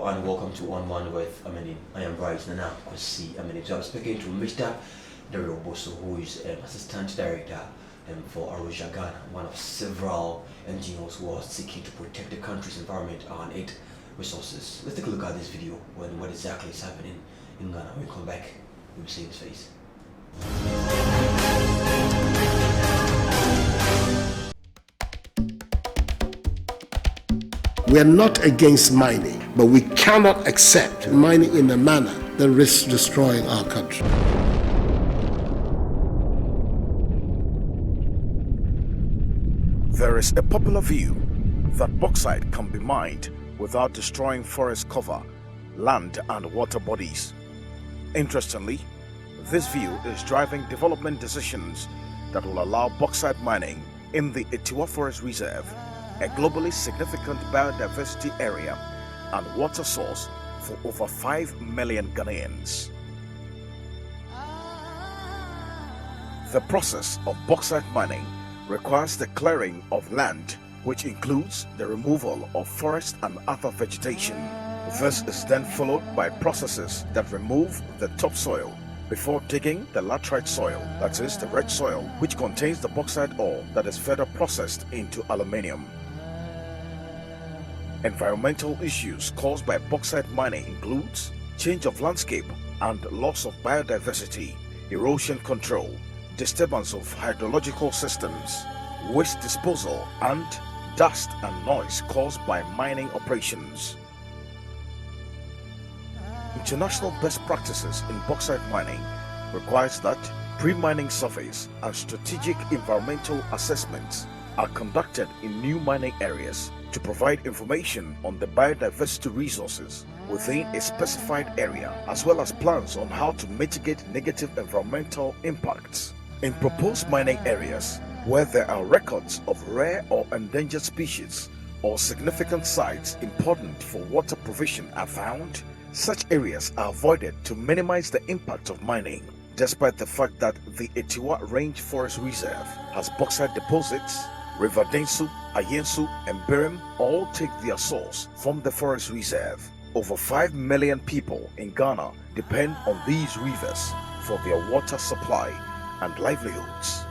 Hello and welcome to On One with I am Bryce Nana Kwasi. So I'm speaking to Mr. Daryl Bosu, who is Assistant Director for A Rocha Ghana, one of several NGOs who are seeking to protect the country's environment and its resources. Let's take a look at this video when what exactly is happening in Ghana. When we come back, we'll see his face. We are not against mining, but we cannot accept mining in a manner that risks destroying our country. There is a popular view that bauxite can be mined without destroying forest cover, land and water bodies. Interestingly, this view is driving development decisions that will allow bauxite mining in the Atewa Forest Reserve, a globally significant biodiversity area and water source for over 5 million Ghanaians. The process of bauxite mining requires the clearing of land, which includes the removal of forest and other vegetation. This is then followed by processes that remove the topsoil before digging the laterite soil, that is the red soil, which contains the bauxite ore that is further processed into aluminium. Environmental issues caused by bauxite mining includes change of landscape and loss of biodiversity, erosion control, disturbance of hydrological systems, waste disposal, and dust and noise caused by mining operations. International best practices in bauxite mining requires that pre-mining surveys and strategic environmental assessments are conducted in new mining areas to provide information on the biodiversity resources within a specified area, as well as plans on how to mitigate negative environmental impacts. In proposed mining areas where there are records of rare or endangered species or significant sites important for water provision are found, such areas are avoided to minimize the impact of mining. Despite the fact that the Atewa Range Forest Reserve has bauxite deposits, River Densu, Ayensu, and Birim all take their source from the forest reserve. Over 5 million people in Ghana depend on these rivers for their water supply and livelihoods.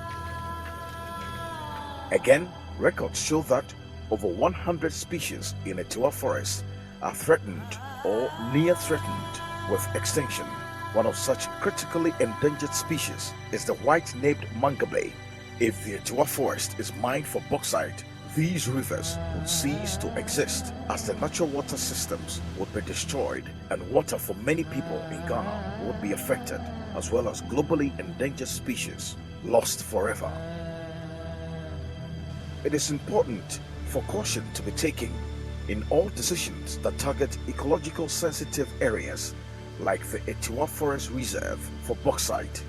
Again, records show that over 100 species in Atewa Forest are threatened or near threatened with extinction. One of such critically endangered species is the white-naped mangabe. If the Atewa Forest is mined for bauxite, these rivers would cease to exist as the natural water systems would be destroyed and water for many people in Ghana would be affected, as well as globally endangered species lost forever. It is important for caution to be taken in all decisions that target ecological sensitive areas like the Atewa Forest Reserve for bauxite.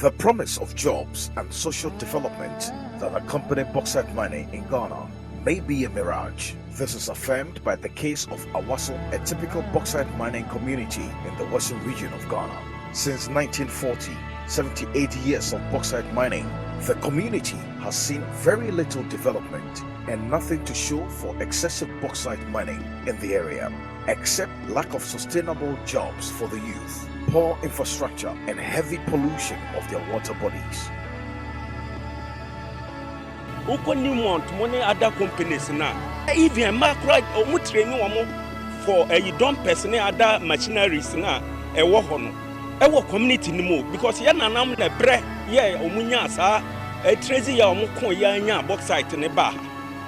The promise of jobs and social development that accompany bauxite mining in Ghana may be a mirage. This is affirmed by the case of Awaso, a typical bauxite mining community in the western region of Ghana. Since 1940, 78 years of bauxite mining, the community has seen very little development and nothing to show for excessive bauxite mining in the area, except lack of sustainable jobs for the youth, poor infrastructure, and heavy pollution of their water bodies. Other companies now, even macro for a don't person other machineries now, a walk community no because yana nam na bre ye omunya sa a trazy ya omko ya nya bauxite ne ba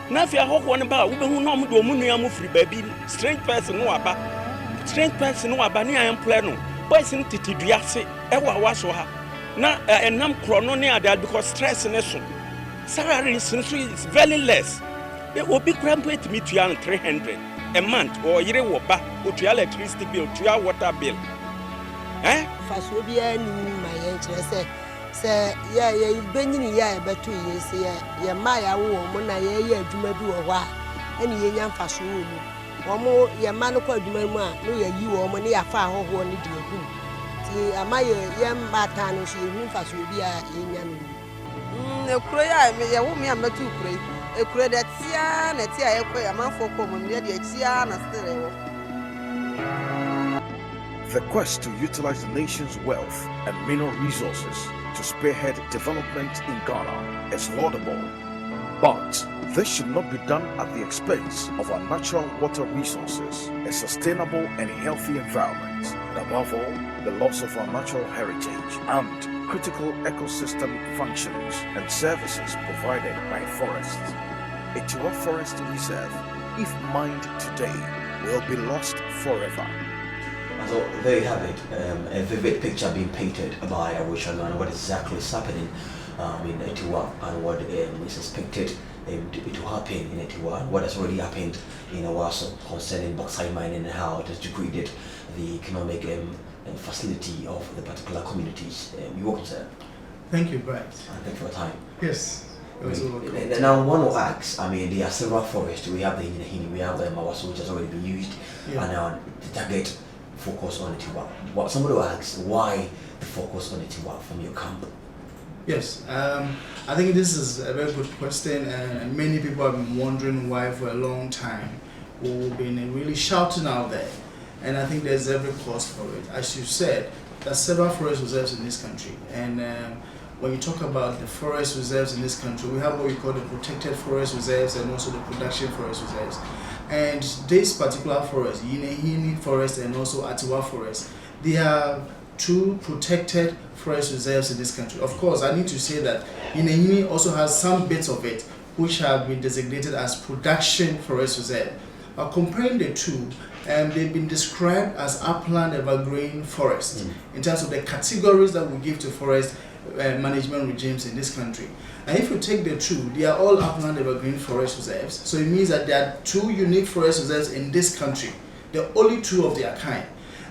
na fi ahokwo ne ba wo be hu na omdo omunua mu free baby strange person no aba ne am plan no boys in titiduase e wa waso ha na enam krono ne ada because stress ne so salary is very less e obi cramp it me to 300 a month or yire wo ba o to electricity bill to your water bill Fasubia ni my interest. Say, yeah, bending ya better years, yeah, Maya woman, I do a wa, and ye young fashion. One more, your man called you, no, you woman, ya far who wanted to do. See, a my young Martin, she knew Fasubia in Yan. No, cry, I may a woman, I'm not too crazy. ekure de tia na tia ekwe amanfo kom me de tia na still. The quest to utilize the nation's wealth and mineral resources to spearhead development in Ghana is laudable. But this should not be done at the expense of our natural water resources, a sustainable and healthy environment, and above all, the loss of our natural heritage and critical ecosystem functions and services provided by forests. Atewa Forest Reserve, if mined today, will be lost forever. So there you have it, a vivid picture being painted by A Rocha Ghana, what exactly is happening in Atewa and what is expected to happen in Atewa and what has already happened in Awaso concerning bauxite mining and how it has degraded the economic facility of the particular communities. You welcome, sir. Thank you, Bright. And thank you for your time. Yes. Now, one will ask, I mean, there are several forests. We have the Hinahini, we have the Awaso, which has already been used, and now the target focus on Atewa. What somebody will ask, why the focus on Atewa from your camp? Yes, I think this is a very good question, and many people have been wondering why for a long time. We've been really shouting out there, and I think there's every cause for it. As you said, there are several forest reserves in this country, and when you talk about the forest reserves in this country, we have what we call the protected forest reserves and also the production forest reserves. And this particular forest, Yinehini Forest and also Atewa Forest, they are two protected forest reserves in this country. Of course, I need to say that Yinehini also has some bits of it which have been designated as production forest reserve. Comparing the two, they've been described as upland evergreen forest in terms of the categories that we give to forest management regimes in this country. And if you take the two, they are all upland evergreen forest reserves. So it means that there are two unique forest reserves in this country. There are only two of their kind.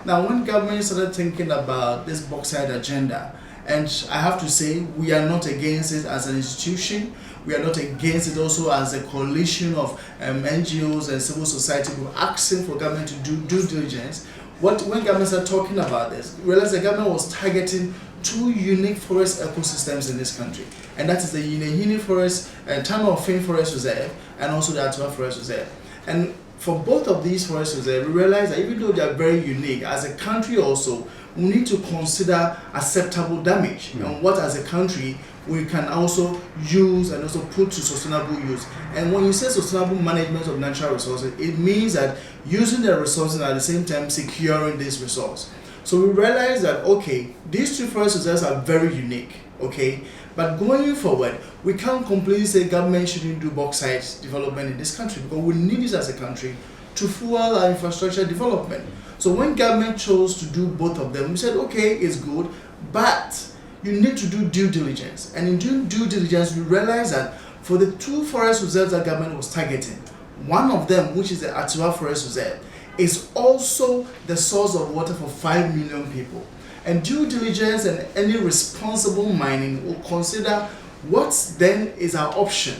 Now, when government started thinking about this bauxite agenda, and I have to say, we are not against it as an institution. We are not against it also as a coalition of NGOs and civil society who are asking for government to do due diligence. When government started talking about this, we realized the government was targeting two unique forest ecosystems in this country, and that is the Yinehini Forest and Tano Forest Reserve and also the Atewa Forest Reserve. And for both of these forest reserves, we realize that even though they are very unique, as a country also, we need to consider acceptable damage and what as a country we can also use and also put to sustainable use. And when you say sustainable management of natural resources, it means that using the resources at the same time securing this resource. So we realize that, okay, these two forest reserves are very unique, okay? But going forward, we can't completely say government shouldn't do bauxite development in this country because we need it as a country to fuel our infrastructure development. So when government chose to do both of them, we said, okay, it's good, but you need to do due diligence. And in doing due diligence, we realized that for the two forest reserves that government was targeting, one of them, which is the Atewa Forest Reserve, is also the source of water for 5 million people. And due diligence and any responsible mining will consider what then is our option.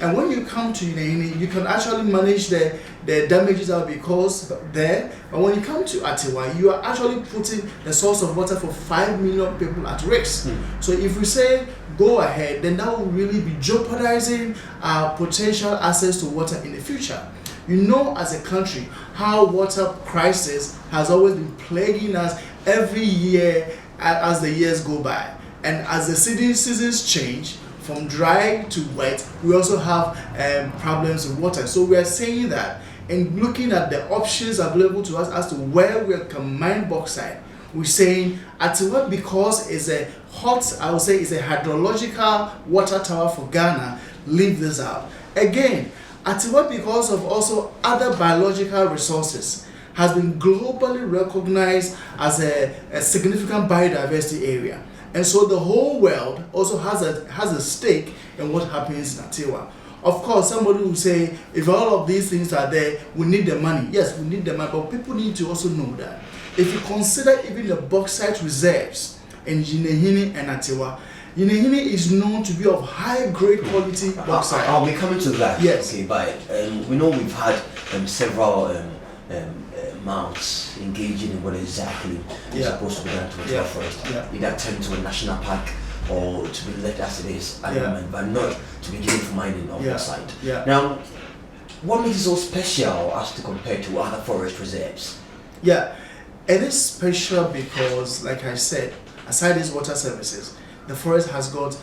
And when you come to Yinehini, you can actually manage the damages that will be caused there. But when you come to Atewa, you are actually putting the source of water for 5 million people at risk. So if we say go ahead, then that will really be jeopardizing our potential access to water in the future. You know, as a country, how water crisis has always been plaguing us every year as the years go by. And as the seasons change, from dry to wet, we also have problems with water. So we are saying that in looking at the options available to us as to where we can mine bauxite, we're saying Atewa, because it's a hot, I would say it's a hydrological water tower for Ghana, leave this out. Again, Atewa, because of also other biological resources, has been globally recognized as a significant biodiversity area. And so the whole world also has a stake in what happens in Atewa. Of course, somebody will say, if all of these things are there, we need the money. Yes, we need the money, but people need to also know that if you consider even the bauxite reserves in Yinehini and Atewa, Yinehini is known to be of high-grade quality bauxite. I'll be coming to that. Yes. Okay, but we know we've had several mounts engaging in what exactly is supposed to be done to Atewa Forest. Either turn to a national park or to be left as it is at the moment, but not to be given for mining of bauxite. Now, what makes it so special as to compare to other forest reserves? Yeah, it is special because, like I said, aside these water services, the forest has got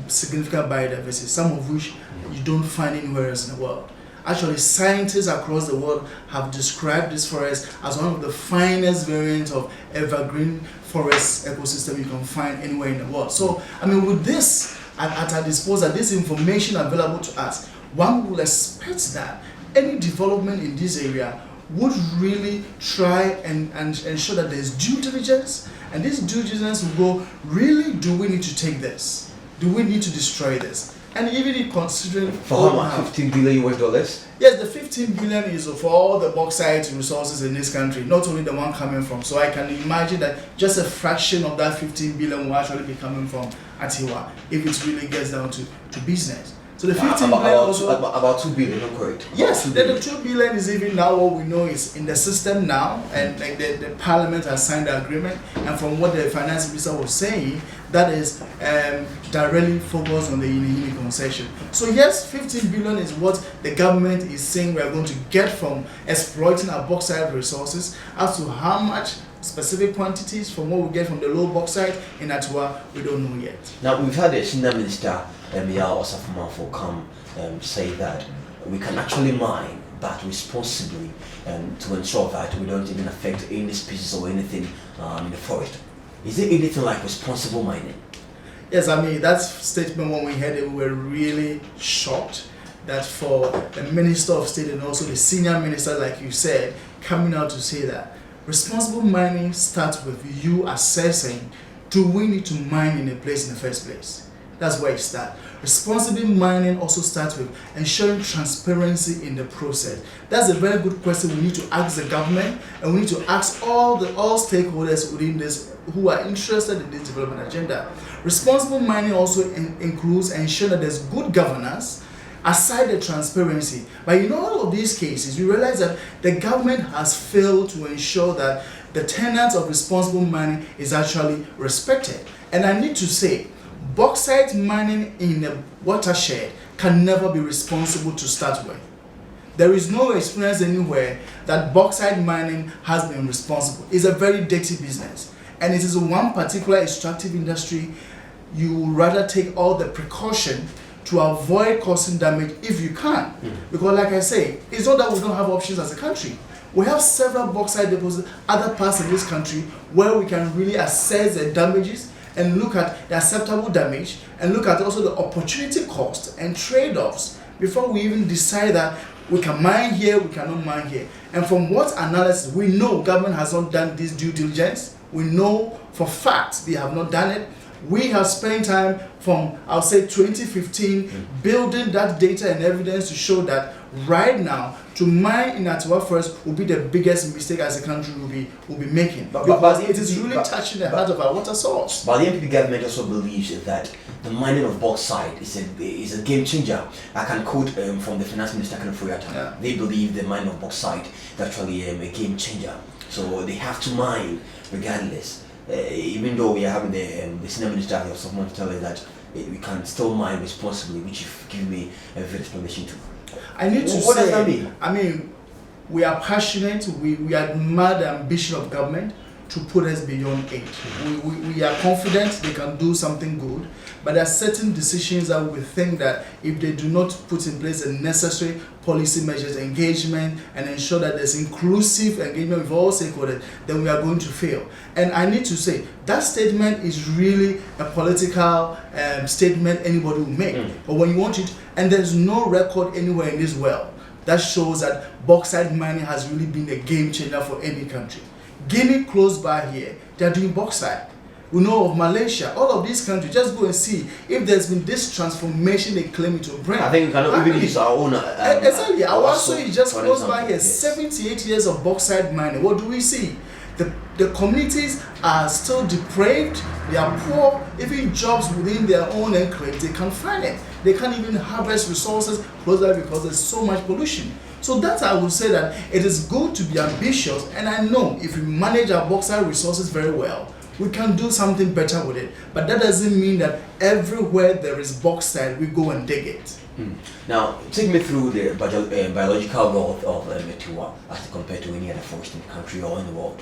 significant biodiversity, some of which you don't find anywhere else in the world. Actually, scientists across the world have described this forest as one of the finest variants of evergreen forest ecosystem you can find anywhere in the world. So, I mean, with this at our disposal, this information available to us, one will expect that any development in this area would really try and ensure that there's due diligence, and this due diligence will go, really, do we need to take this? Do we need to destroy this? And even considering for how much? $15 billion US? Yes, the 15 billion is for all the bauxite resources in this country, not only the one coming from. So I can imagine that just a fraction of that 15 billion will actually be coming from Atewa if it really gets down to business. So the 15 billion also about 2 billion, not correct? Yes, the 2 billion is even now what we know is in the system now, and like the parliament has signed the agreement, and from what the finance minister was saying, that is directly focused on the Yini concession. So yes, 15 billion is what the government is saying we are going to get from exploiting our bauxite resources. As to how much specific quantities from what we get from the low bauxite in Atewa, we don't know yet. Now we've had the senior minister for come say that we can actually mine, but responsibly, to ensure that we don't even affect any species or anything in the forest. Is there anything like responsible mining? Yes, I mean, that statement, when we heard it, we were really shocked that for the Minister of State and also the senior minister, like you said, coming out to say that responsible mining starts with you assessing, do we need to mine in a place in the first place? That's where it starts. Responsible mining also starts with ensuring transparency in the process. That's a very good question we need to ask the government, and we need to ask all stakeholders within this who are interested in this development agenda. Responsible mining also includes ensuring that there's good governance aside the transparency. But in all of these cases, we realize that the government has failed to ensure that the tenets of responsible mining is actually respected. And I need to say, bauxite mining in a watershed can never be responsible to start with. There is no experience anywhere that bauxite mining has been responsible. It's a very dirty business, and it is one particular extractive industry. You would rather take all the precaution to avoid causing damage if you can. Because like I say, it's not that we don't have options as a country. We have several bauxite deposits, other parts of this country, where we can really assess the damages and look at the acceptable damage, and look at also the opportunity cost and trade-offs before we even decide that we can mine here, we cannot mine here. And from what analysis, we know government has not done this due diligence. We know for fact they have not done it. We have spent time from, I'll say, 2015 building that data and evidence to show that right now, to mine in Atewa Forest will be the biggest mistake as a country will be making. Because it is really touching the heart of our water source. But the NPP government also believes that the mining of bauxite is a game changer. I can quote from the finance minister, Kenneth. They believe the mining of bauxite is actually a game changer. So they have to mine regardless. Even though we are having the senior minister of someone to tell us that we can still mine responsibly, which you've given me a very explanation to. I need to what say, does that mean? I mean, we are passionate, we admire the ambition of government to put us beyond aid. We are confident they can do something good, but there are certain decisions that we think that if they do not put in place the necessary policy measures, engagement, and ensure that there's inclusive engagement with all stakeholders, then we are going to fail. And I need to say, that statement is really a political statement anybody will make. But when you want it, and there's no record anywhere in this world that shows that bauxite mining has really been a game changer for any country. Guinea, close by here, they're doing bauxite. We know of Malaysia, all of these countries. Just go and see if there's been this transformation they claim it to bring. I think we cannot even use our own. Exactly. Our soil is just close example, by here. yes. 78 years of bauxite mining. What do we see? The communities are still depraved, they are poor, even jobs within their own enclave, they can't find it. They can't even harvest resources close by because there's so much pollution. So that I would say that it is good to be ambitious, and I know if we manage our bauxite resources very well, we can do something better with it. But that doesn't mean that everywhere there is bauxite, we go and dig it. Now, take me through the biological wealth of Atewa as compared to any other forest in the country or in the world.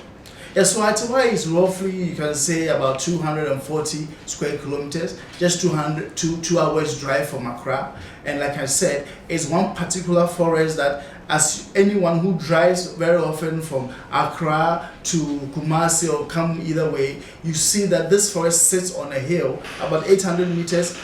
Yeah, so Atewa is roughly, you can say, about 240 square kilometers, just 2 hours drive from Accra. And like I said, it's one particular forest that, as anyone who drives very often from Accra to Kumasi or come either way, you see that this forest sits on a hill about 800 meters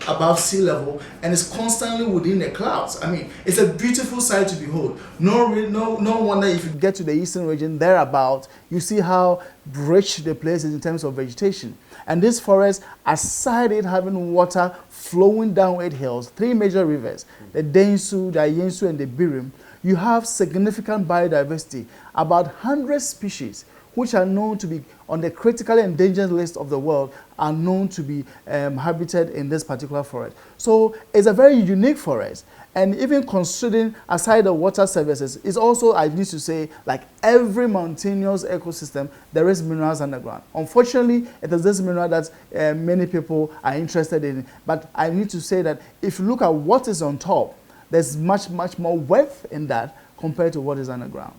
above sea level and is constantly within the clouds. I mean, it's a beautiful sight to behold. No wonder if you get to the eastern region thereabout, you see how rich the place is in terms of vegetation. And this forest, aside it having water flowing down 8 hills, 3 major rivers, the Densu, the Ayensu, and the Birim, you have significant biodiversity, about 100 species which are known to be on the critically endangered list of the world, are known to be habited in this particular forest. So it's a very unique forest. And even considering aside the water services, it's also, I need to say, like every mountainous ecosystem, there is minerals underground. Unfortunately, it is this mineral that many people are interested in. But I need to say that if you look at what is on top, there's much more worth in that compared to what is underground.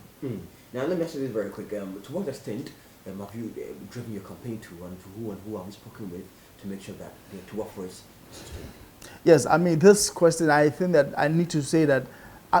Now, let me ask you this very quick. To what extent have you driven your campaign to, and who have you spoken with to make sure that the Atewa Forest is sustained? Yes, I mean, this question, I think that I need to say that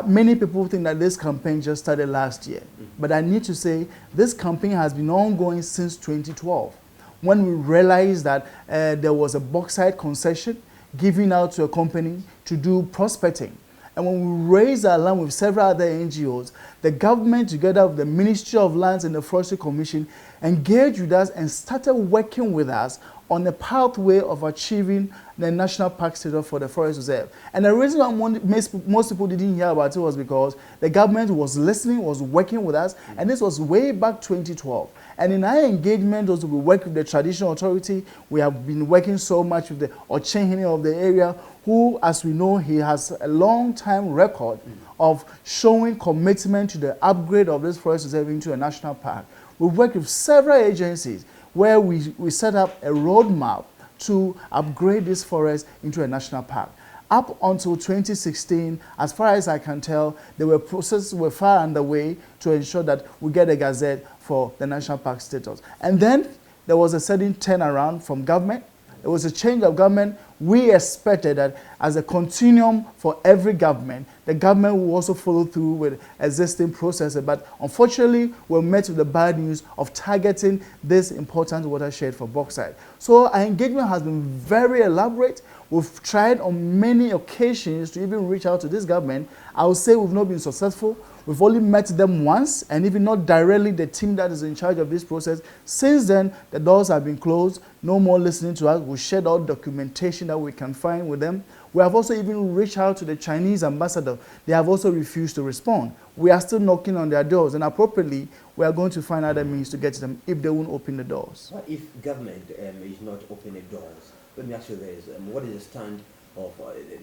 many people think that this campaign just started last year. But I need to say this campaign has been ongoing since 2012, when we realized that there was a bauxite concession given out to a company to do prospecting. And when we raised our land with several other NGOs, the government, together with the Ministry of Lands and the Forestry Commission, engaged with us and started working with us on the pathway of achieving the national park status for the forest reserve. And the reason why most people didn't hear about it was because the government was listening, was working with us, and this was way back 2012. And in our engagement, also we work with the traditional authority. We have been working so much with the Ochenhene of the area, who, as we know, he has a long-time record of showing commitment to the upgrade of this forest reserve into a national park. We've worked with several agencies where we set up a roadmap to upgrade this forest into a national park. Up until 2016, as far as I can tell, there were processes were far underway to ensure that we get a gazette for the national park status. And then there was a sudden turnaround from government. There was a change of government. We expected that as a continuum for every government, the government will also follow through with existing processes. But unfortunately, we're met with the bad news of targeting this important watershed for bauxite. So our engagement has been very elaborate. We've tried on many occasions to even reach out to this government. I would say we've not been successful. We've only met them once, and even not directly the team that is in charge of this process. Since then, the doors have been closed. No more listening to us. We shared all documentation that we can find with them. We have also even reached out to the Chinese ambassador. They have also refused to respond. We are still knocking on their doors, and appropriately, we are going to find other means to get to them if they won't open the doors. What if government is not opening the doors? Let me ask you this. What is the stand of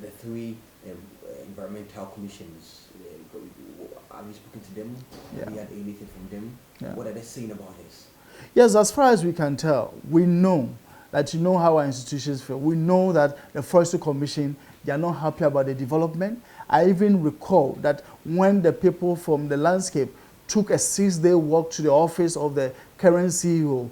the 3 environmental commissions? Have you spoken to them? Yeah. Have you had anything from them? Yeah. What are they saying about this? Yes, as far as we can tell, we know that you know how our institutions feel. We know that the Forestry Commission, they are not happy about the development. I even recall that when the people from the landscape took a 6-day walk to the office of the current CEO,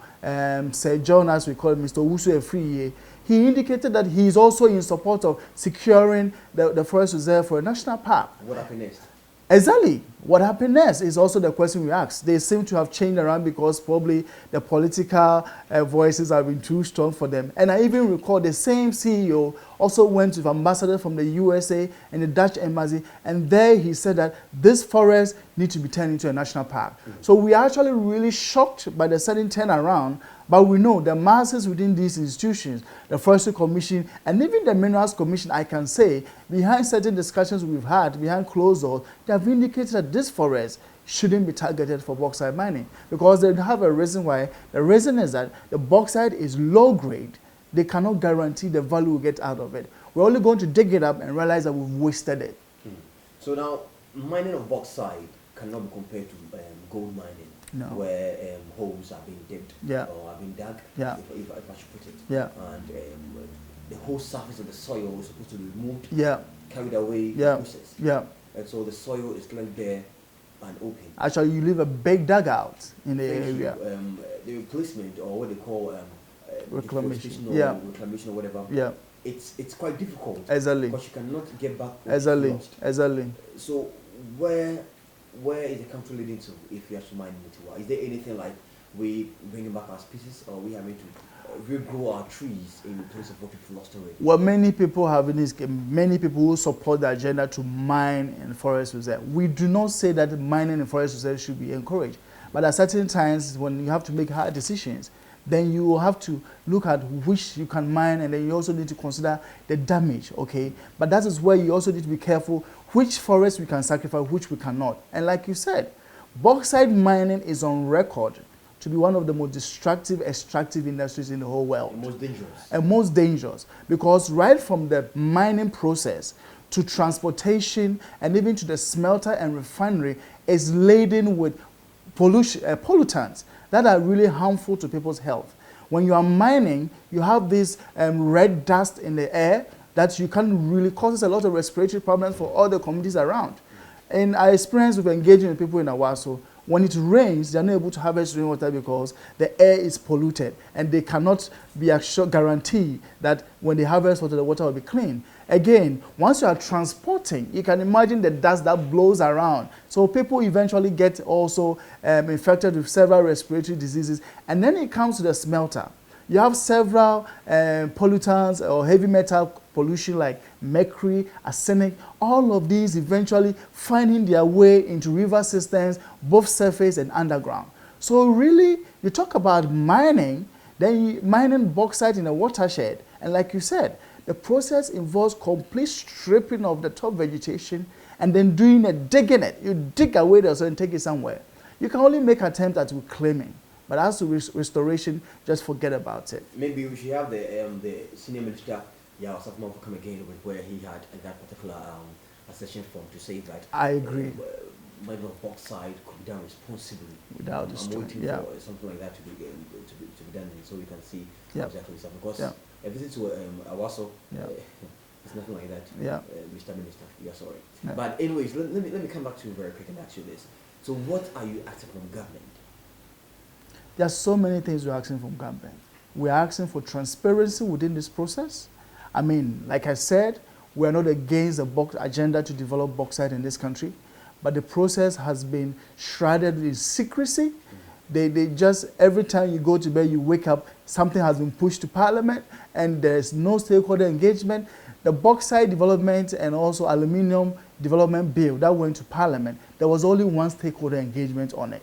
Sir John, as we call him, Mr. Owusu Efriye, he indicated that he is also in support of securing the forest reserve for a national park. What happened next? Exactly. What happened next is also the question we asked. They seem to have changed around because probably the political voices have been too strong for them. And I even recall the same CEO also went with ambassador from the USA and the Dutch embassy, and there he said that this forest needs to be turned into a national park. So we are actually really shocked by the sudden turnaround, but we know the masses within these institutions, the Forestry Commission, and even the Minerals Commission, I can say, behind certain discussions we've had, behind closed doors, they have indicated that this forest shouldn't be targeted for bauxite mining because they have a reason why. The reason is that the bauxite is low grade. They cannot guarantee the value we get out of it. We're only going to dig it up and realize that we've wasted it. So now, mining of bauxite cannot be compared to gold mining. No. where holes are being digged or are being dug, if I should put it. Yeah. And the whole surface of the soil is supposed to be removed, Yeah. carried away, processed. Yeah. And so the soil is left there and open. Actually, you leave a big dugout in the area. The replacement, or what they call reclamation. Reclamation or whatever. Yeah. It's quite difficult. Exactly. Because you cannot get back. Exactly. Exactly. So where is the country leading to if we have to mine Atewa? Is there anything like we bringing back our species, or we having to regrow our trees in place of what we've lost already? Well, many people who support the agenda to mine in forest reserve. We do not say that mining in forest reserve should be encouraged, but at certain times when you have to make hard decisions, then you will have to look at which you can mine, and then you also need to consider the damage, okay? But that is where you also need to be careful which forest we can sacrifice, which we cannot. And like you said, bauxite mining is on record to be one of the most destructive, extractive industries in the whole world. And most dangerous. And most dangerous, because right from the mining process to transportation and even to the smelter and refinery is laden with pollutants that are really harmful to people's health. When you are mining, you have this red dust in the air that you can really causes a lot of respiratory problems for all the communities around. And I experienced with engaging with people in Awaso, when it rains, they are not able to harvest rainwater because the air is polluted, and they cannot be assured, guarantee that when they harvest water, the water will be clean. Again, once you are transporting, you can imagine the dust that blows around. So people eventually get also infected with several respiratory diseases. And then it comes to the smelter. You have several pollutants or heavy metal pollution like mercury, arsenic, all of these eventually finding their way into river systems, both surface and underground. So really, you talk about mining, then mining bauxite in a watershed, and like you said, the process involves complete stripping of the top vegetation and then digging it. You dig away the soil and take it somewhere. You can only make attempts at reclaiming. But as to restoration, just forget about it. Maybe we should have the senior minister, Something come again with where he had that particular accession form to say that I agree. Mining of bauxite could be done responsibly. Without I'm waiting for something like that to be done, so we can see exactly something. Because a visit to Awaso, it's nothing like that. Mr. Minister, you're sorry. But anyways, let me come back to you very quick and ask you this. So what are you asking from government? There are so many things we're asking from government. We're asking for transparency within this process. I mean, like I said, we are not against the agenda to develop bauxite in this country, but the process has been shrouded in secrecy. They just, every time you go to bed, you wake up, something has been pushed to Parliament, and there's no stakeholder engagement. The bauxite development and also aluminium development bill that went to Parliament, there was only one stakeholder engagement on it.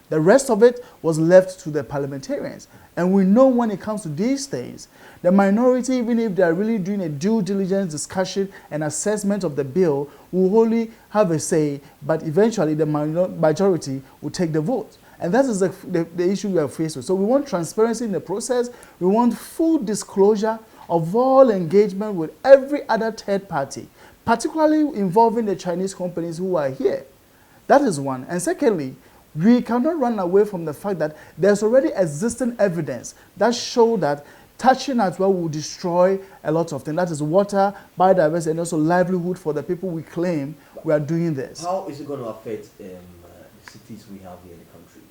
The rest of it was left to the parliamentarians. And we know when it comes to these things, the minority, even if they are really doing a due diligence discussion and assessment of the bill, will only have a say, but eventually the majority will take the vote. And that is the issue we are faced with. So we want transparency in the process. We want full disclosure of all engagement with every other third party, particularly involving the Chinese companies who are here. That is one. And secondly, we cannot run away from the fact that there's already existing evidence that show that touching as well will destroy a lot of things. That is water, biodiversity, and also livelihood for the people we claim we are doing this. How is it going to affect the cities we have here in the country?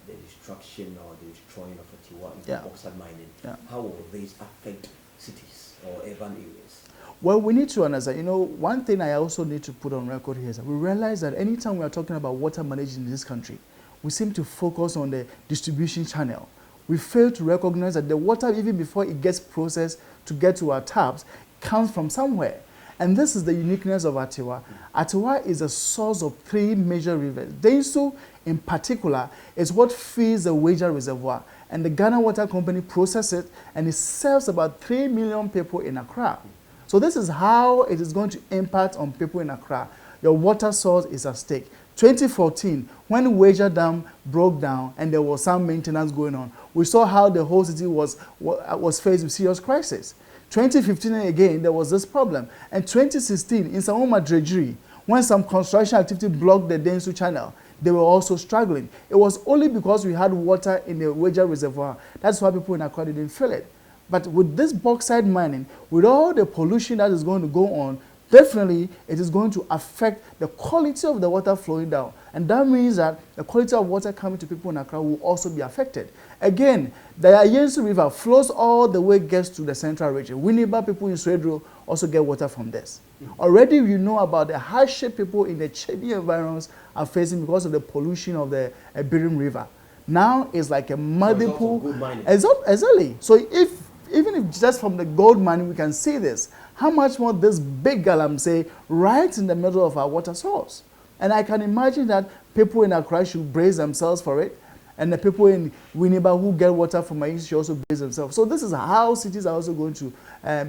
The destruction or the destroying of Atewa, bauxite mining. How will this affect cities or urban areas? Well, we need to understand, one thing I also need to put on record here is that we realize that anytime we are talking about water management in this country, we seem to focus on the distribution channel. We fail to recognize that the water, even before it gets processed to get to our taps, comes from somewhere. And this is the uniqueness of Atewa. Atewa is a source of 3 major rivers. Densu, in particular, is what feeds the Wager Reservoir. And the Ghana Water Company processes it, and it serves about 3 million people in Accra. So this is how it is going to impact on people in Accra. Your water source is at stake. 2014, when Wager Dam broke down and there was some maintenance going on, we saw how the whole city was faced with serious crisis. 2015 again, there was this problem. And 2016, in Samoma Dredgery, when some construction activity blocked the Densu channel, they were also struggling. It was only because we had water in the Wager Reservoir. That's why people in Accra didn't feel it. But with this bauxite mining, with all the pollution that is going to go on, definitely it is going to affect the quality of the water flowing down. And that means that the quality of water coming to people in Accra will also be affected. Again, the Ayensu River flows all the way, gets to the central region. Winneba people in Swedro also get water from this. Already you know about the hardship people in the Kibi environs are facing because of the pollution of the Birim River. Now it's like a muddy pool. Exactly. So even if just from the gold mining we can see this, how much more this big galamsey right in the middle of our water source. And I can imagine that people in Accra should brace themselves for it, and the people in Winneba who get water from Ayensu should also brace themselves. So this is how cities are also going to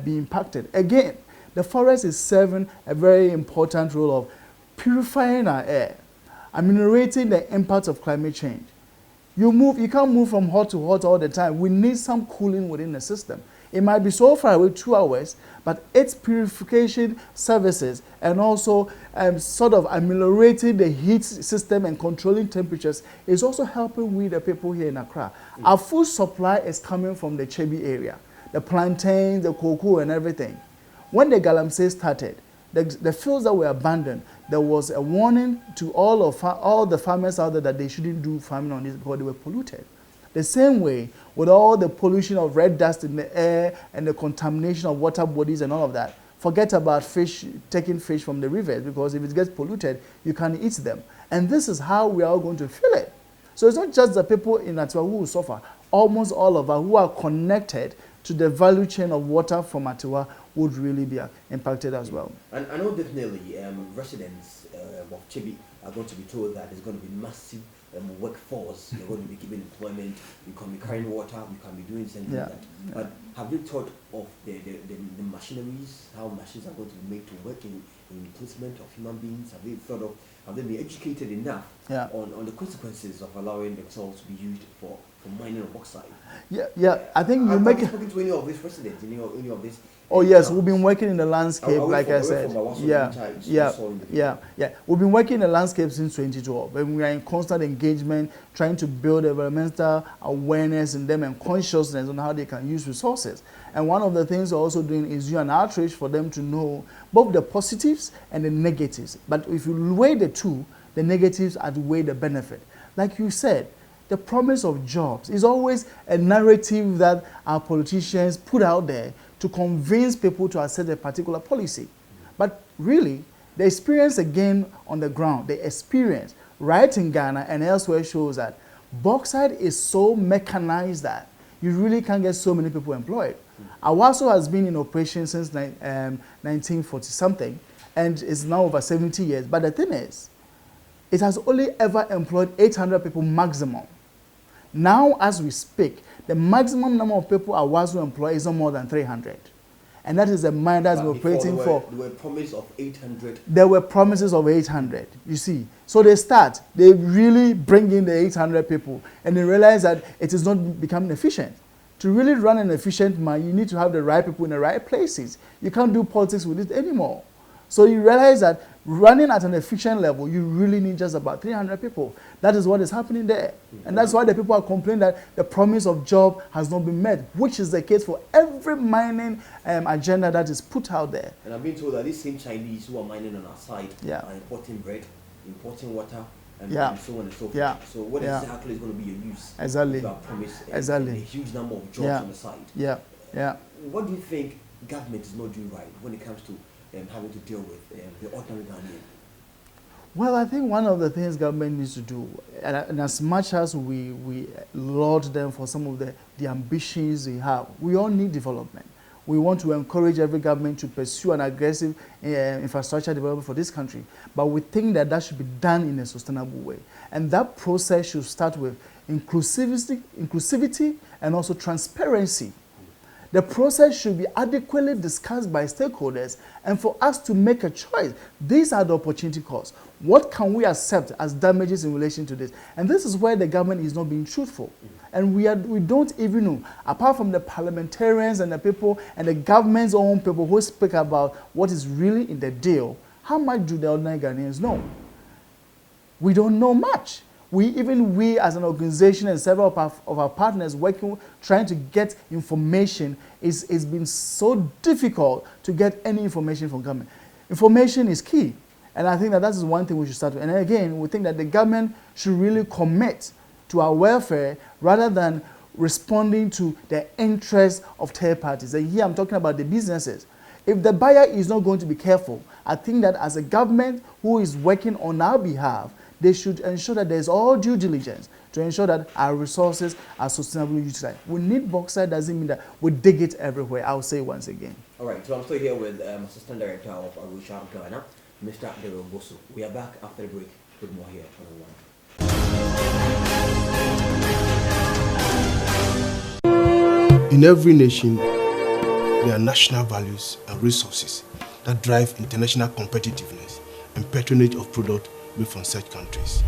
be impacted. Again, the forest is serving a very important role of purifying our air, ameliorating the impact of climate change. You can't move from hot to hot all the time. We need some cooling within the system. It might be so far away, 2 hours, but its purification services and also sort of ameliorating the heat system and controlling temperatures is also helping we the people here in Accra. Our food supply is coming from the Kibi area, the plantains, the cocoa and everything. When the galamsey started, the fields that were abandoned, there was a warning to all the farmers out there that they shouldn't do farming on this because they were polluted. The same way, with all the pollution of red dust in the air and the contamination of water bodies and all of that, forget about fish, taking fish from the rivers, because if it gets polluted, you can't eat them. And this is how we are all going to feel it. So it's not just the people in Atewa who will suffer. Almost all of us who are connected to the value chain of water from Atewa would really be impacted as well. And I know definitely residents of Kibi are going to be told that there's going to be massive workforce. You're going to be given employment, you can be carrying water, you can be doing something like that. But have you thought of the machineries, how machines are going to be made to work in replacement of human beings? Have they been educated enough on the consequences of allowing themselves to be used for mining of bauxite? I think you make spoken to any of these residents, any of these. Oh yes, we've been working in the landscape, like I said. We've been working in the landscape since 2012, and we are in constant engagement, trying to build environmental awareness in them and consciousness on how they can use resources. And one of the things we're also doing is do an outreach for them to know both the positives and the negatives. But if you weigh the two, the negatives outweigh the benefit. Like you said, the promise of jobs is always a narrative that our politicians put out there to convince people to accept a particular policy. But really, the experience again on the ground, the experience right in Ghana and elsewhere shows that bauxite is so mechanized that you really can't get so many people employed. Awaso has been in operation since 1940-something, and is now over 70 years. But the thing is, it has only ever employed 800 people maximum. Now, as we speak, the maximum number of people Awaso employ is not more than 300. And that is a mine that's been operating for... There were promises of 800. There were promises of 800, you see. So they really bring in the 800 people, and they realize that it is not becoming efficient. To really run an efficient mine, you need to have the right people in the right places. You can't do politics with it anymore. So you realize that running at an efficient level, you really need just about 300 people. That is what is happening there. And that's why the people are complaining that the promise of job has not been met, which is the case for every mining agenda that is put out there. And I've been told that these same Chinese who are mining on our side are importing bread, importing water, and so on and so forth. So what exactly is going to be your use? Exactly. You have promised a huge number of jobs on the side. What do you think government is not doing right when it comes to having to deal with the ordinary Ghanaian? Well, I think one of the things government needs to do, and as much as we laud them for some of the ambitions they have, we all need development. We want to encourage every government to pursue an aggressive infrastructure development for this country, but we think that should be done in a sustainable way. And that process should start with inclusivity and also transparency. The process should be adequately discussed by stakeholders and for us to make a choice. These are the opportunity costs. What can we accept as damages in relation to this? And this is where the government is not being truthful. And we don't even know, apart from the parliamentarians and the people and the government's own people who speak about what is really in the deal, how much do the ordinary Ghanaians know? we don't know much. We as an organization and several of our partners trying to get information, it's been so difficult to get any information from government. Information is key. And I think that is one thing we should start with. And again, we think that the government should really commit to our welfare rather than responding to the interests of third parties. And here I'm talking about the businesses. If the buyer is not going to be careful, I think that as a government who is working on our behalf, they should ensure that there's all due diligence to ensure that our resources are sustainably utilized. We need bauxite doesn't mean that we dig it everywhere. I'll say once again. All right, so I'm still here with Assistant Director of A Rocha Ghana, Mr. Daryl Bosu. We are back after the break with more here on One. In every nation, there are national values and resources that drive international competitiveness and patronage of products made from such countries.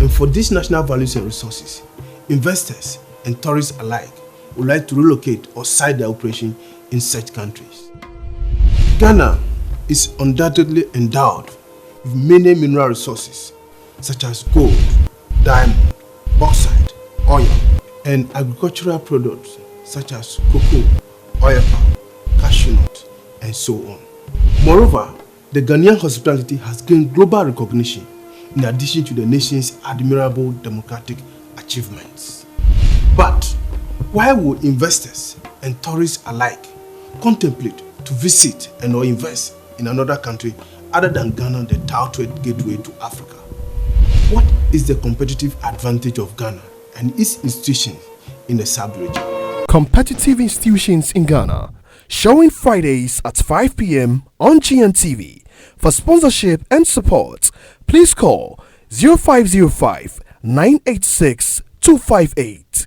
And for these national values and resources, investors and tourists alike would like to relocate or site their operation in such countries. Ghana is undoubtedly endowed with many mineral resources such as gold, diamond, bauxite, oil, and agricultural products such as cocoa, oil palm, cashew nut, and so on. Moreover, the Ghanaian hospitality has gained global recognition in addition to the nation's admirable democratic achievements. But why would investors and tourists alike contemplate to visit and or invest in another country other than Ghana, the touted gateway to Africa? What is the competitive advantage of Ghana and its institutions in the sub-region? Competitive institutions in Ghana, showing Fridays at 5 p.m. on GNTV. For sponsorship and support, please call 0505 986 258.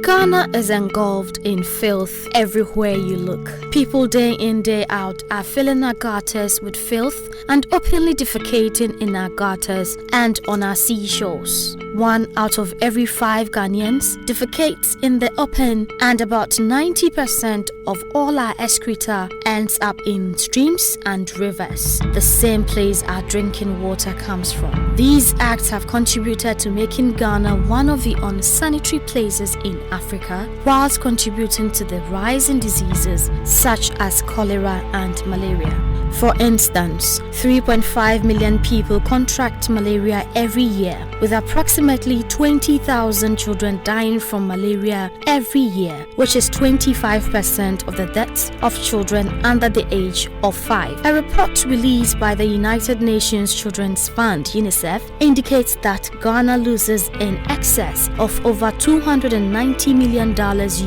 Ghana is engulfed in filth everywhere you look. People day in, day out are filling our gutters with filth and openly defecating in our gutters and on our seashores. 1 out of every 5 Ghanaians defecates in the open, and about 90% of all our excreta ends up in streams and rivers, the same place our drinking water comes from. These acts have contributed to making Ghana one of the unsanitary places in Africa, whilst contributing to the rise in diseases such as cholera and malaria. For instance, 3.5 million people contract malaria every year, with approximately 20,000 children dying from malaria every year, which is 25% of the deaths of children under the age of 5. A report released by the United Nations Children's Fund, UNICEF, indicates that Ghana loses in excess of over $290 million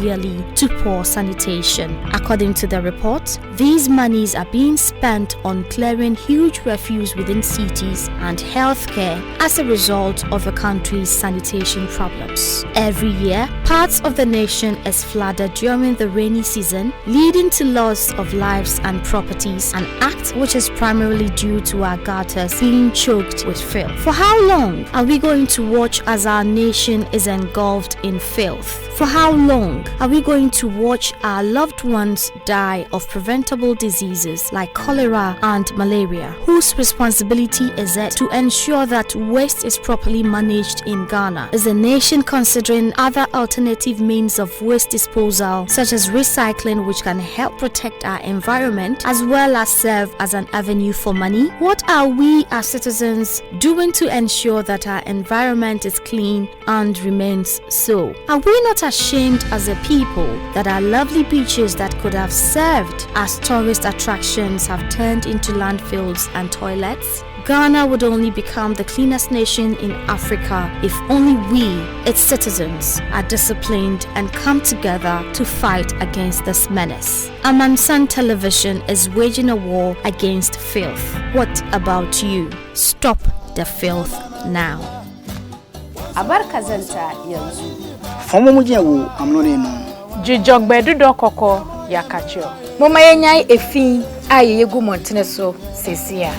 yearly to poor sanitation. According to the report, these monies are being spent on clearing huge refuse within cities and healthcare as a result of the country's sanitation problems. Every year, parts of the nation is flooded during the rainy season, leading to loss of lives and properties, an act which is primarily due to our gutters being choked with filth. For how long are we going to watch as our nation is engulfed in filth? For how long are we going to watch our loved ones die of preventable diseases like cholera and malaria? Whose responsibility is it to ensure that waste is properly managed in Ghana? Is the nation considering other alternative means of waste disposal, such as recycling, which can help protect our environment as well as serve as an avenue for money? What are we as citizens doing to ensure that our environment is clean and remains so? Are we not ashamed as a people that our lovely beaches that could have served as tourist attractions have turned into landfills and toilets? Ghana would only become the cleanest nation in Africa if only we, its citizens, are disciplined and come together to fight against this menace. Amansan Television is waging a war against filth. What about you? Stop the filth now. Abarka zanta yanzu. Fomo muje wo amnone no. Jijogbe dudo koko yakacho. Moma yenyai efin aye yegu montene so sesia.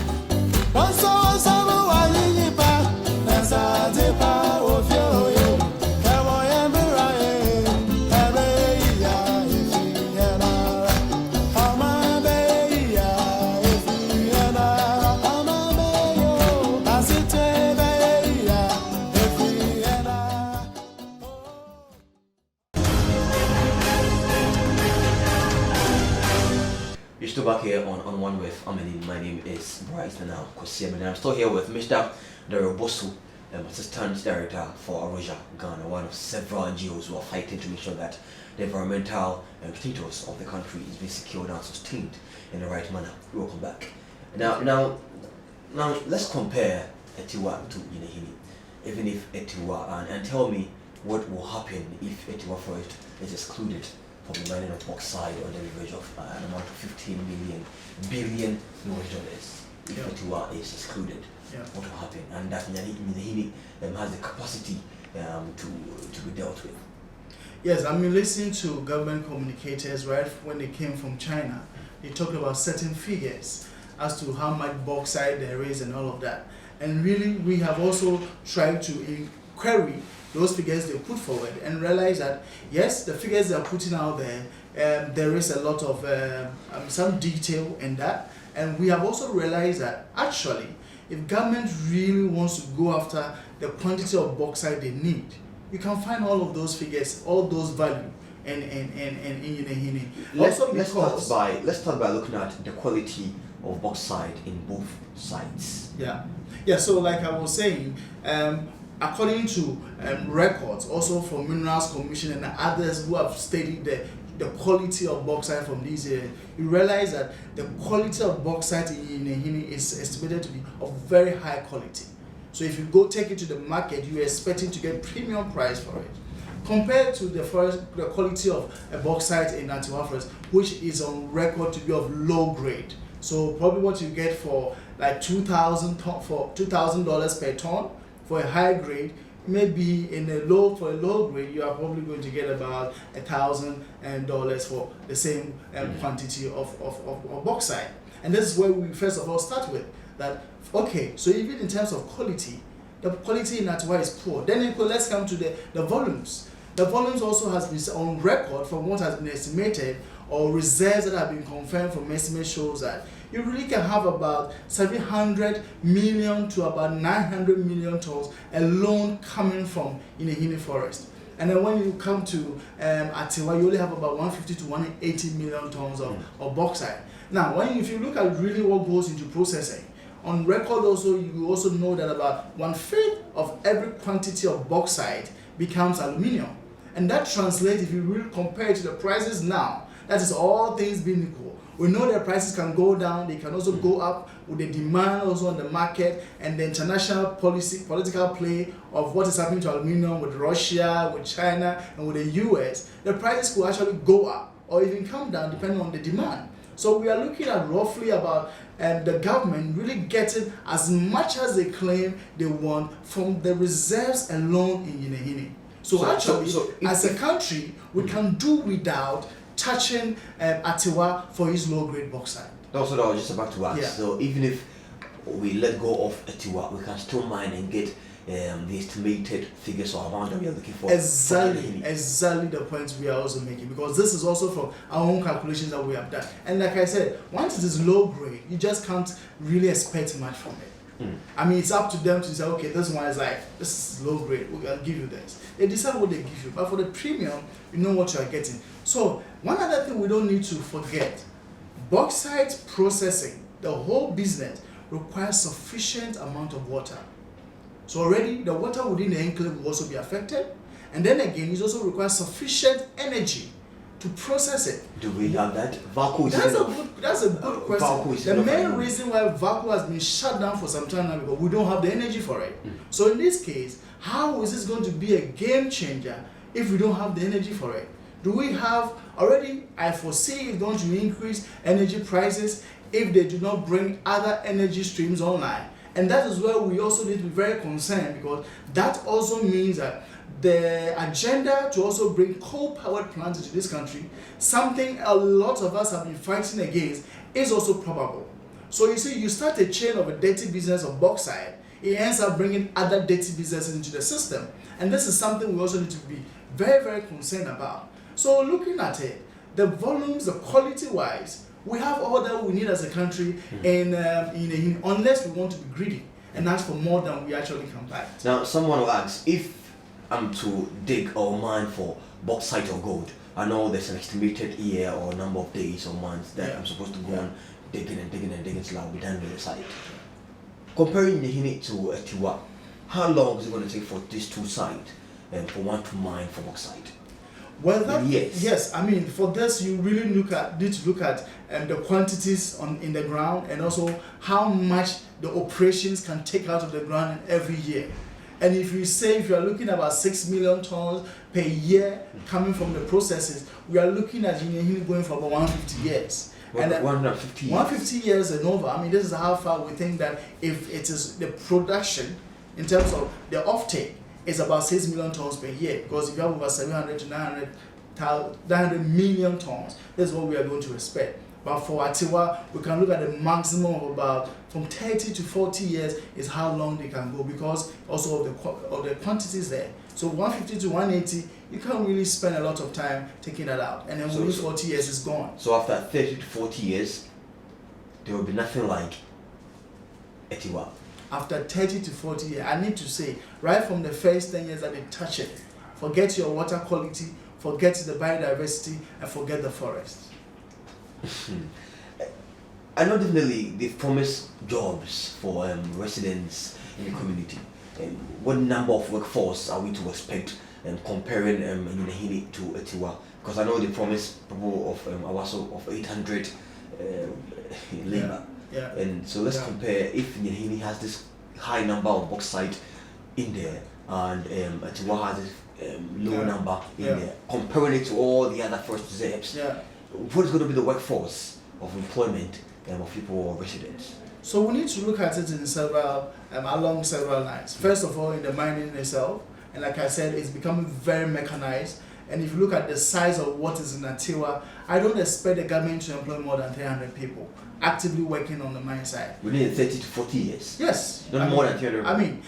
one with, my name is Bryce and I'm still here with Mr. Daryl Bosu, Assistant Director for A Rocha Ghana, one of several NGOs who are fighting to make sure that the environmental status of the country is being secured and sustained in the right manner. Welcome back. Now, let's compare Atewa to Yinehini, even if Atewa, and tell me what will happen if Atewa Forest is excluded from the mining of bauxite on the average of an amount of 15 billion US. If Atewa is excluded, what will happen? And that Yinehini has the capacity to be dealt with. Yes, I mean, listening to government communicators, right, when they came from China, they talked about certain figures as to how much bauxite there is and all of that. And really, we have also tried to query those figures they put forward and realize that, yes, the figures they are putting out there, there is a lot of some detail in that. And we have also realized that, actually, if government really wants to go after the quantity of bauxite they need, you can find all of those figures, all those value in Yinehini. Let's start by looking at the quality of bauxite in both sites. Yeah. So like I was saying, according to records, also from Minerals Commission and others who have studied the quality of bauxite from these areas, you realize that the quality of bauxite in Yinehini is estimated to be of very high quality. So if you go take it to the market, you're expecting to get premium price for it. Compared to the quality of a bauxite in Atewa Forest, which is on record to be of low grade. So probably what you get for like $2,000 per ton for a high grade, maybe for a low grade, you are probably going to get about $1,000 for the same quantity of bauxite. And this is where we first of all start with that. Okay, so even in terms of quality, the quality in Atewa is poor. Then let's come to the volumes. The volumes also has been on record from what has been estimated, or reserves that have been confirmed from estimate shows that you really can have about 700 million to about 900 million tons alone coming from Yinehini Forest. And then when you come to Atewa, you only have about 150 to 180 million tons of bauxite. Now, if you look at really what goes into processing, on record also, you also know that about 1/5 of every quantity of bauxite becomes aluminium. And that translates, if you really compare it to the prices now, that is all things being equal. We know that prices can go down, they can also go up with the demand also on the market and the international political play of what is happening to aluminium with Russia, with China, and with the US. The prices could actually go up or even come down depending on the demand. So we are looking at roughly about the government really getting as much as they claim they want from the reserves alone in Yinehini. So as a country, we can do without touching Atewa for his low-grade bauxite. That's what I was just about to ask. Yeah. So even if we let go of Atewa, we can still mine and get the estimated figures or amount that we are looking for. Exactly the point we are also making, because this is also from our own calculations that we have done. And like I said, once it is low grade, you just can't really expect much from it. I mean, it's up to them to say, okay, this one is this is low grade, I'll give you this. They decide what they give you, but for the premium, you know what you are getting. So one other thing we don't need to forget, bauxite processing, the whole business requires sufficient amount of water. So already the water within the enclave will also be affected, and then again it also requires sufficient energy to process it. Do we have that? Vacuum That's a good question. The main reason why vacuum has been shut down for some time now because we don't have the energy for it. So in this case, how is this going to be a game changer if we don't have the energy for it? Do we have already? I foresee it's going to increase energy prices if they do not bring other energy streams online. And that is where we also need to be very concerned, because that also means that the agenda to also bring coal-powered plants into this country, something a lot of us have been fighting against, is also probable. So you see, you start a chain of a dirty business of bauxite, it ends up bringing other dirty businesses into the system. And this is something we also need to be very, very concerned about. So looking at it, the volumes, the quality-wise, we have all that we need as a country, unless we want to be greedy and ask for more than we actually can buy. Now, someone will ask, if I'm to dig or mine for bauxite or gold, I know there's an estimated year or number of days or months that I'm supposed to go on digging till I'll be done with the site. Comparing Nyahini to Atewa, how long is it going to take for these two sites for one to mine for bauxite? Well, yes. I mean, for this, you really need to look at the quantities in the ground, and also how much the operations can take out of the ground every year. And if you are looking at about 6 million tons per year coming from the processes, we are looking at going for about 150 years. And 150 years and over. I mean, this is how far we think that if it is the production in terms of the offtake is about 6 million tons per year, because if you have over 700 to 900 million tons, that's what we are going to expect. But for Atewa, we can look at the maximum of about from 30 to 40 years is how long they can go, because also of the quantities there. So 150 to 180, you can't really spend a lot of time taking that out, and then within 40 years it's gone. So after 30 to 40 years, there will be nothing like Atewa. After 30 to 40 years, I need to say, right from the first 10 years that they touch it, forget your water quality, forget the biodiversity, and forget the forest. I know definitely they've promised jobs for residents in the community. What number of workforce are we to expect comparing Nyahini to Atewa? Because I know they promised people of Awaso of 800 labor. Yeah. And so let's compare if Nyahini has this high number of bauxite in there and Atewa has this low number in there, comparing it to all the other forest reserves. What is going to be the workforce of employment of people or residents? So we need to look at it in along several lines. First of all, in the mining itself, and like I said, it's becoming very mechanized. And if you look at the size of what is in Atewa, I don't expect the government to employ more than 300 people actively working on the mine side. We need 30 to 40 years. Yes. More than 300. I mean,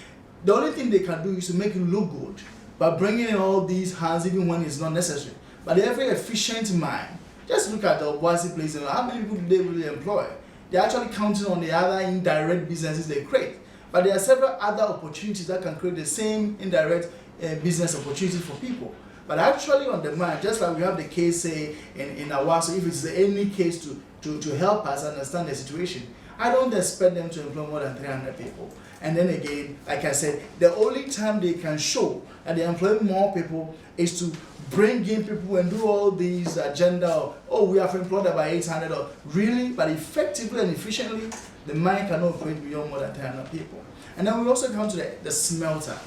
the only thing they can do is to make it look good by bringing in all these hands even when it's not necessary. But every efficient mine, just look at the Obuasi place and how many people do they really employ? They're actually counting on the other indirect businesses they create. But there are several other opportunities that can create the same indirect business opportunities for people. But actually on the mine, just like we have the case say in Awaso, if it's any case to help us understand the situation, I don't expect them to employ more than 300 people. And then again, like I said, the only time they can show that they employ more people is to bring in people and do all these agenda of, we have employed about 800 or really, but effectively and efficiently, the mine cannot operate beyond more than 300 people. And then we also come to the smelter.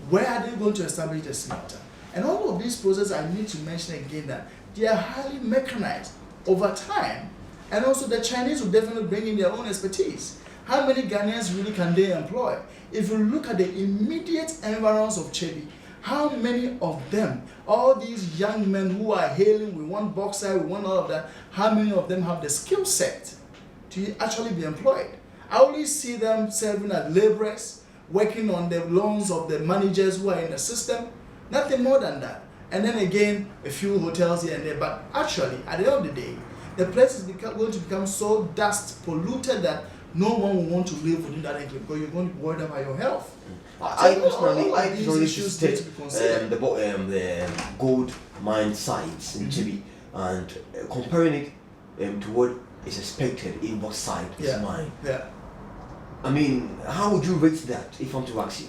Where are they going to establish the smelter? And all of these processes, I need to mention again that they are highly mechanized over time. And also the Chinese will definitely bring in their own expertise. How many Ghanaians really can they employ? If you look at the immediate environs of Kibi, how many of them, all these young men who are hailing, we want bauxite, we want all of that, how many of them have the skill set to actually be employed? I only see them serving as laborers, working on the loans of the managers who are in the system, nothing more than that. And then again, a few hotels here and there, but actually, at the end of the day, the place is going to become so dust polluted that no one will want to live within that area because you're going to be worried about your health. I personally visited the gold mine sites in Kibi and comparing it to what is expected in bauxite is mine. I mean, how would you rate that if I'm to ask you?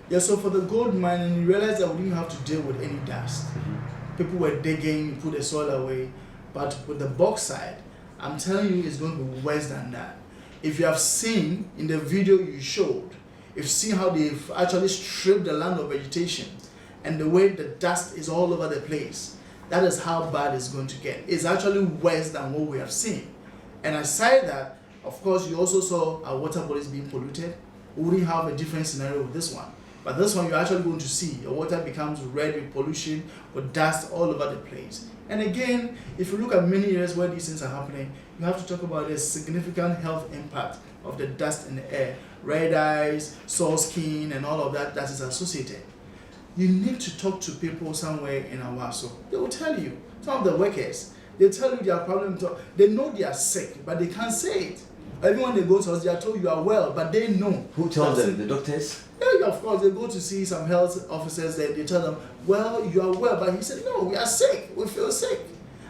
Yeah, so for the gold mining, you realize that we didn't have to deal with any dust. People were digging, put the soil away. But with the bauxite, I'm telling you, it's going to be worse than that. If you have seen in the video you showed, you've seen how they've actually stripped the land of vegetation and the way the dust is all over the place. That is how bad it's going to get. It's actually worse than what we have seen. And aside that, of course, you also saw our water bodies being polluted. We wouldn't have a different scenario with this one. But this one, you're actually going to see your water becomes red with pollution, with dust all over the place. And again, if you look at many areas where these things are happening, you have to talk about the significant health impact of the dust in the air, red eyes, sore skin, and all of that is associated. You need to talk to people somewhere in Awaso. They will tell you, some of the workers, they tell you their problem. They know they are sick, but they can't say it. Everyone they go to us, they are told you are well, but they know. Who tells them? The doctors? Yeah, of course. They go to see some health officers. They tell them, well, you are well. But he said, no, we are sick. We feel sick.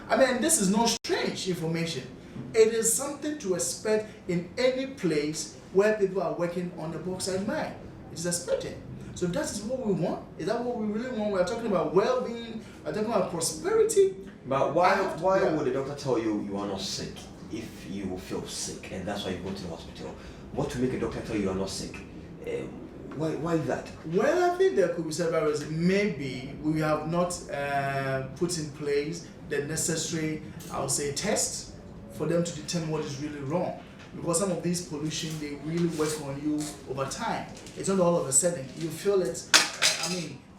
I mean, this is no strange information. It is something to expect in any place where people are working on the bauxite mine. It is expected. So that is what we want. Is that what we really want? We are talking about well-being. We are talking about prosperity. But why would the doctor tell you you are not sick if you feel sick, and that's why you go to the hospital? What to make a doctor tell you are not sick? Why is that? Well, I think there could be several reasons. Maybe we have not put in place the necessary, I would say, tests for them to determine what is really wrong. Because some of these pollution, they really work on you over time. It's not all of a sudden. You feel it,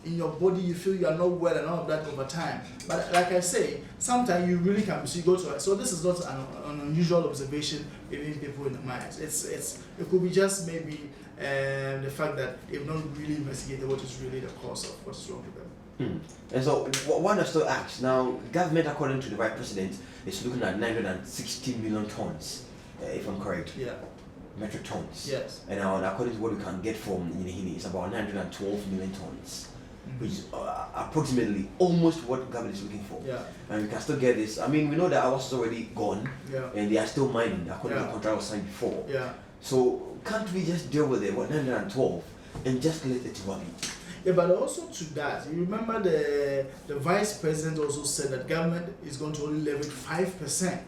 in your body, you feel you are not well and all of that over time. But like I say, sometimes you really can see, go to it. So this is not an unusual observation between people in the mines. It could be just maybe the fact that they've not really investigated what is really the cause of what's wrong with them. And so one has to ask, now government, according to the Vice President, is looking at 960 million tons, if I'm correct. Yeah. Metric tons. Yes. And according to what we can get from Yinihini, it's about 912 million tons, which is approximately almost what government is looking for. Yeah. And we can still get this. I mean, we know that ours is already gone, and they are still mining according to the contract was signed before. Yeah. So can't we just deal with it, 912, and just let it run? Yeah, but also to that, you remember the Vice President also said that government is going to only leverage 5%.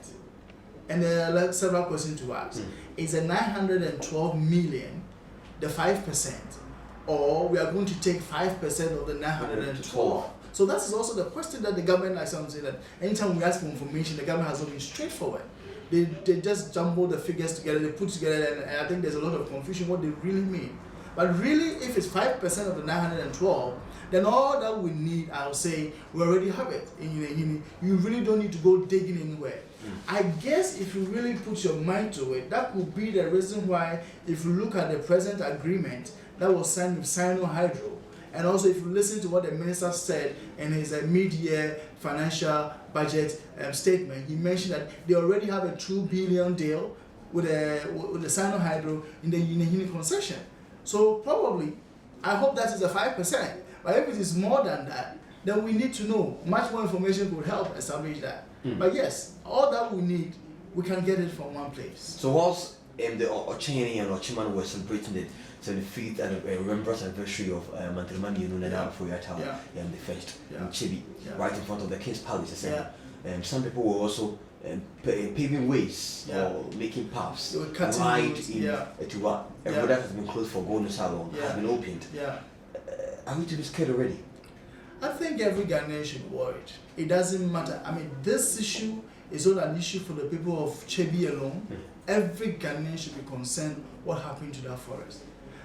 And there are several questions to ask. Is the 912 million the 5%? Or we are going to take 5% of the 912? So that is also the question that the government, like some say, that anytime we ask for information, the government has not been straightforward. They just jumble the figures together, they put together, and I think there's a lot of confusion what they really mean. But really, if it's 5% of the 912, then all that we need, I'll say, we already have it. You really don't need to go digging anywhere. I guess if you really put your mind to it, that could be the reason why, if you look at the present agreement that was signed with Sino Hydro, and also if you listen to what the minister said in his mid-year financial budget statement, he mentioned that they already have a $2 billion deal with the Sino Hydro in the Yinihini concession. So probably, I hope that is a 5%. But if it is more than that, then we need to know. Much more information could help establish that. But yes, all that we need, we can get it from one place. So whilst the Ocheni and Ochiman were celebrating the 75th and remembrance anniversary of Mantremani Yununana for Atewa and the first in Kibi, right in front of the King's Palace. Some people were also paving ways or making paths right in Atewa. A road that has been closed for gold so long has been opened. Are we to be scared already? I think every Ghanaian should be worried. It doesn't matter. This issue is not an issue for the people of Kibi alone. Every Ghanaian should be concerned what happened to that forest.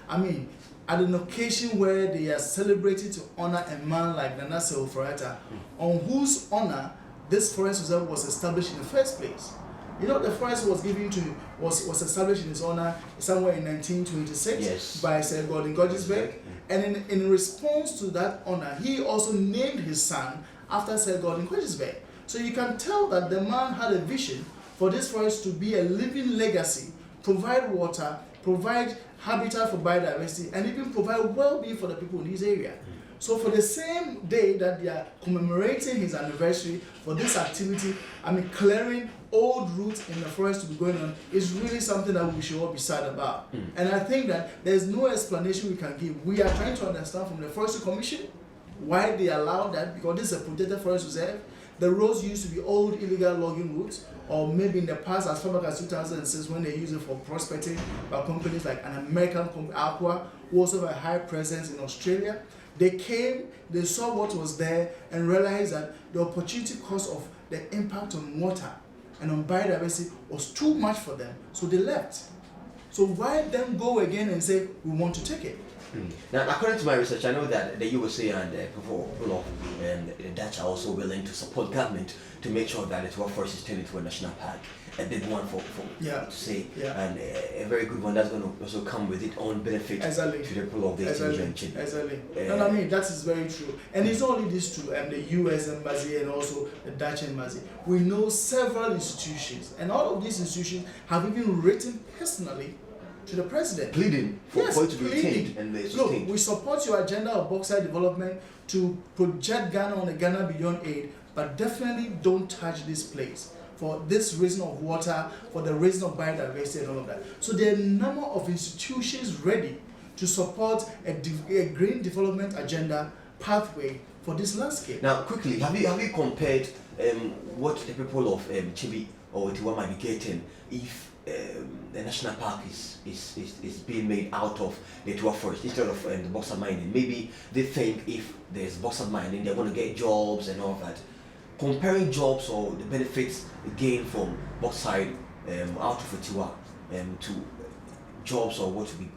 At an occasion where they are celebrating to honor a man like Nana Seoforata, on whose honor this forest reserve was established in the first place. The forest was established in his honor somewhere in 1926 by Sir Gordon Gordonsberg, and in response to that honor, he also named his son after Sir Gordon Gordonsberg. So you can tell that the man had a vision for this forest to be a living legacy, provide water, provide habitat for biodiversity, and even provide well-being for the people in this area. So for the same day that they are commemorating his anniversary for this activity, clearing old roots in the forest to be going on is really something that we should all be sad about. And I think that there's no explanation we can give. We are trying to understand from the Forestry Commission why they allow that, because this is a protected forest reserve. The roads used to be old illegal logging routes, or maybe in the past, as far back as 2006, when they used it for prospecting by companies like an American company, Aqua, who also have a high presence in Australia. They came, they saw what was there, and realized that the opportunity cost of the impact on water and on biodiversity was too much for them, so they left. So why then go again and say, we want to take it? Now, according to my research, I know that the USA and people of the Dutch are also willing to support government to make sure that Atewa Forest is turned into a national park. A big one for to say, and a very good one that's going to also come with its own benefit to the people of the region. That is very true. And it's not only these two, the US embassy and also the Dutch embassy. We know several institutions, and all of these institutions have even written personally to the president, pleading for it to be retained and sustained. Look, we support your agenda of bauxite development to project Ghana on a Ghana Beyond aid, but definitely don't touch this place. for this raising of water, for the raising of biodiversity and all of that. So there are a number of institutions ready to support a green development agenda pathway for this landscape. Now, quickly, have you compared what the people of Kibi or Atewa might be getting if the national park is being made out of the Atewa Forest instead of the bauxite mining? Maybe they think if there's bauxite mining, they're going to get jobs and all that. Comparing jobs or the benefits gained from bauxite out of Atewa to jobs or what to be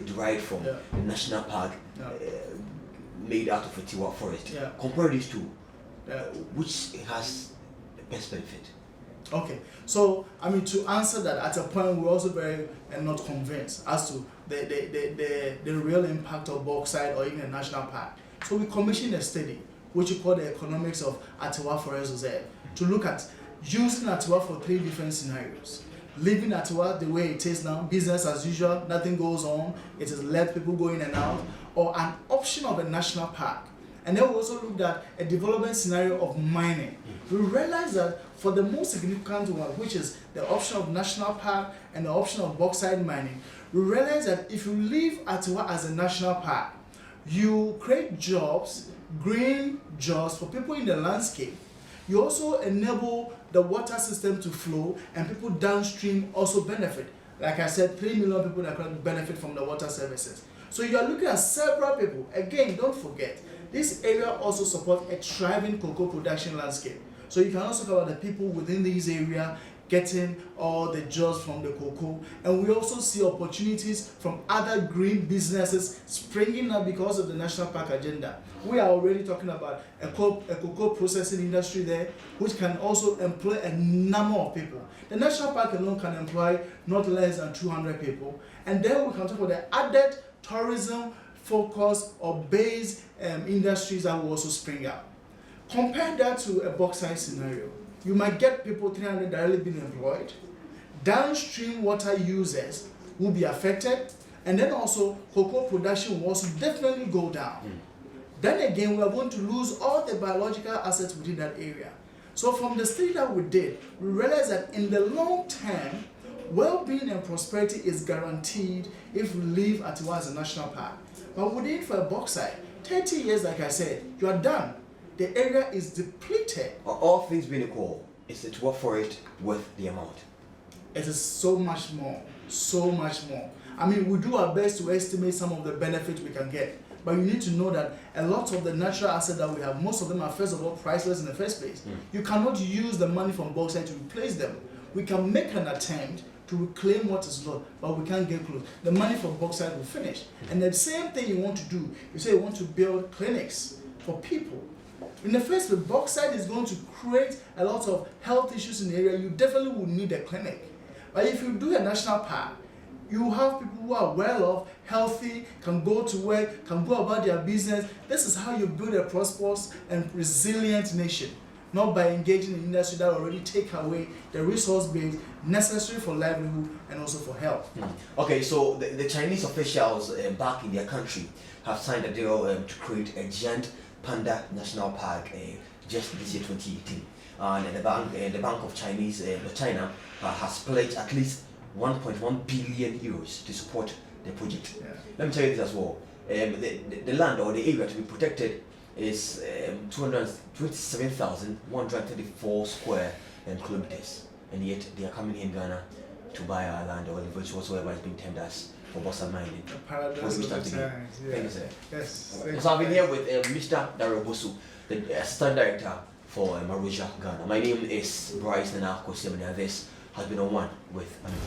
derived from the national park made out of Atewa Forest. Compare these two. Which has the best benefit? Okay, so I mean, to answer that, at a point we're also very not convinced as to the real impact of bauxite or even a national park. So we commissioned a study which we call the economics of Atewa Forest Reserve to look at using Atewa for 3 different scenarios. Leaving Atewa the way it is now, business as usual, nothing goes on, it is let people go in and out, or an option of a national park. And then we also looked at a development scenario of mining. We realized that for the most significant one, which is the option of national park and the option of bauxite mining, we realized that if you leave Atewa as a national park, you create jobs, green jobs for people in the landscape. You also enable the water system to flow and people downstream also benefit. Like I said, 3 million people that can benefit from the water services. So you are looking at several people. Again, don't forget, this area also supports a thriving cocoa production landscape. So you can also talk about the people within this area getting all the jobs from the cocoa. And we also see opportunities from other green businesses springing up because of the national park agenda. We are already talking about a cocoa processing industry there, which can also employ a number of people. The national park alone can employ not less than 200 people. And then we can talk about the added tourism focus or base industries that will also spring up. Compare that to a bauxite scenario. You might get people 300 directly being employed. Downstream water users will be affected, and then also cocoa production will also definitely go down. Then again, we are going to lose all the biological assets within that area. So from the study that we did, we realized that in the long term, well-being and prosperity is guaranteed if we leave Atewa as a national park. But within for a bauxite, 30 years, like I said, you are done. The area is depleted. All things being equal, is Atewa Forest worth the amount? It is so much more, so much more. I mean, we do our best to estimate some of the benefits we can get. But you need to know that a lot of the natural assets that we have, most of them are first of all priceless in the first place. You cannot use the money from bauxite to replace them. We can make an attempt to reclaim what is lost, but we can't get close. The money from bauxite will finish. And the same thing you want to do, you say you want to build clinics for people. In the first place, bauxite is going to create a lot of health issues in the area. You definitely will need a clinic. But if you do a national park, you have people who are well off, healthy, can go to work, can go about their business. This is how you build a prosperous and resilient nation, not by engaging in industry that already take away the resource base necessary for livelihood and also for health. Okay, so the Chinese officials back in their country have signed a deal to create a giant panda national park just this year 2018. And the Bank of China has pledged at least 1.1 billion euros to support the project. Let me tell you this as well. The land or the area to be protected is 227,134 square kilometers, and yet they are coming in Ghana to buy our land or leverage whatsoever is being tendered as for bauxite mining. The paradox of the times. Thank you, sir. Yes. So I've been here with Mr. Daryl Bosu, the Assistant Director for A Rocha Ghana. My name is Bryce Nana Kosiamani, and this has been on One with Amina.